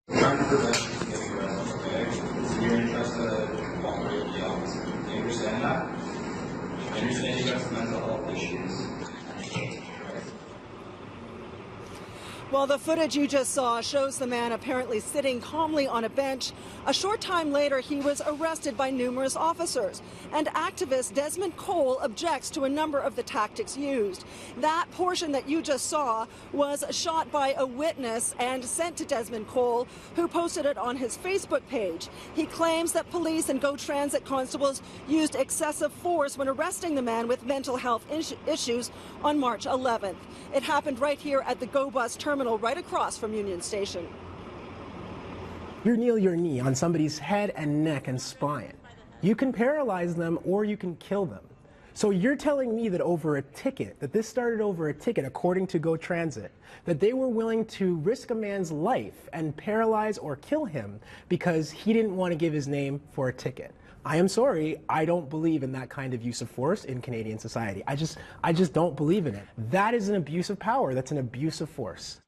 Trying to prevent you from getting arrested, okay? It's in your interest to cooperate with the officer. Do you understand that? I understand you got some mental health issues. Well, the footage you just saw shows the man apparently sitting calmly on a bench. A short time later, he was arrested by numerous officers. And activist Desmond Cole objects to a number of the tactics used. That portion that you just saw was shot by a witness and sent to Desmond Cole, who posted it on his Facebook page. He claims that police and GO Transit constables used excessive force when arresting the man with mental health issues on March 11th. It happened right here at the GO Bus terminal right across from Union Station. You kneel your knee on somebody's head and neck and spine. You can paralyze them or you can kill them. So you're telling me that over a ticket, that this started over a ticket according to GO Transit, that they were willing to risk a man's life and paralyze or kill him because he didn't want to give his name for a ticket. I am sorry, I don't believe in that kind of use of force in Canadian society. I just don't believe in it. That is an abuse of power. That's an abuse of force.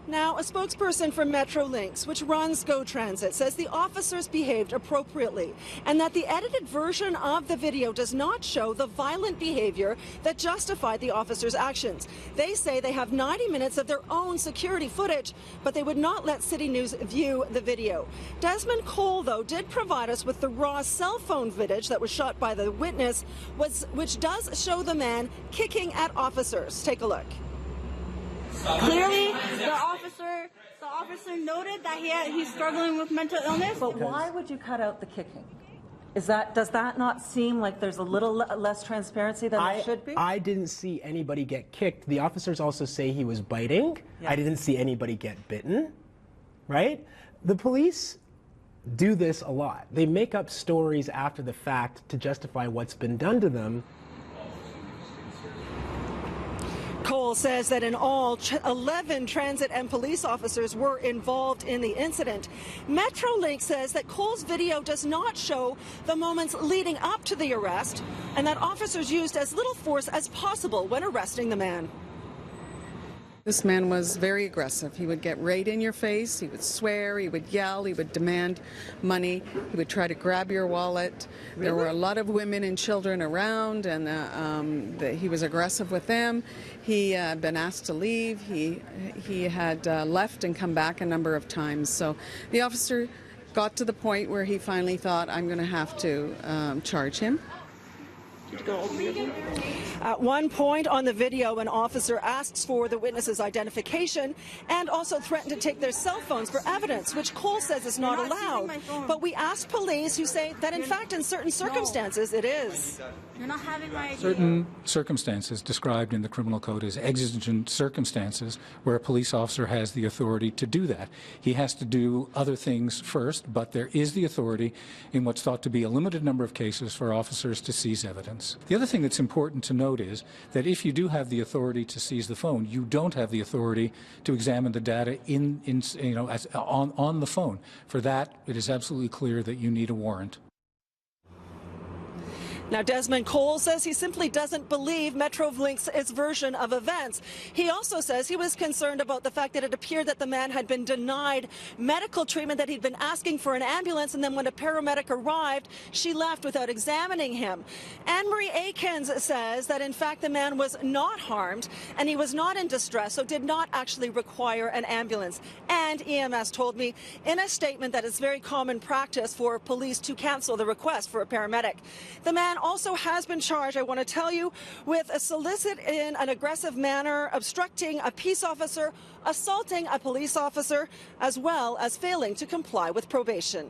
Now, a spokesperson for Metrolinx, which runs GO Transit, says the officers behaved appropriately and that the edited version of the video does not show the violent behavior that justified the officers' actions. They say they have 90 minutes of their own security footage, but they would not let City News view the video. Desmond Cole, though, did provide us with the raw cell phone footage that was shot by the witness, which does show the man kicking at officers. Take a look. Clearly, the officer noted that he's struggling with mental illness. But why would you cut out the kicking? Does that not seem like there's a little less transparency than there should be? I didn't see anybody get kicked. The officers also say he was biting. Yeah. I didn't see anybody get bitten, right? The police do this a lot. They make up stories after the fact to justify what's been done to them. Cole says that in all, 11 transit and police officers were involved in the incident. Metrolinx says that Cole's video does not show the moments leading up to the arrest and that officers used as little force as possible when arresting the man. This man was very aggressive. He would get right in your face, he would swear, he would yell, he would demand money, he would try to grab your wallet. Really? There were a lot of women and children around, and he was aggressive with them. He had been asked to leave. He had left and come back a number of times. So the officer got to the point where he finally thought, I'm going to have to charge him. At one point on the video, an officer asks for the witness's identification and also threatened to take their cell phones for evidence, which Cole says is not allowed. But we asked police, who say that in fact in certain circumstances it is. You're not having my idea. Certain circumstances described in the criminal code as exigent circumstances where a police officer has the authority to do that. He has to do other things first, but there is the authority in what's thought to be a limited number of cases for officers to seize evidence. The other thing that's important to note is that if you do have the authority to seize the phone, you don't have the authority to examine the data on the phone. For that, it is absolutely clear that you need a warrant. Now, Desmond Cole says he simply doesn't believe Metrolinx's version of events. He also says he was concerned about the fact that it appeared that the man had been denied medical treatment, that he'd been asking for an ambulance, and then when a paramedic arrived, she left without examining him. Anne-Marie Aikens says that, in fact, the man was not harmed and he was not in distress, so did not actually require an ambulance. And EMS told me in a statement that it's very common practice for police to cancel the request for a paramedic. The man also has been charged, I want to tell you, with a solicit in an aggressive manner, obstructing a peace officer, assaulting a police officer, as well as failing to comply with probation.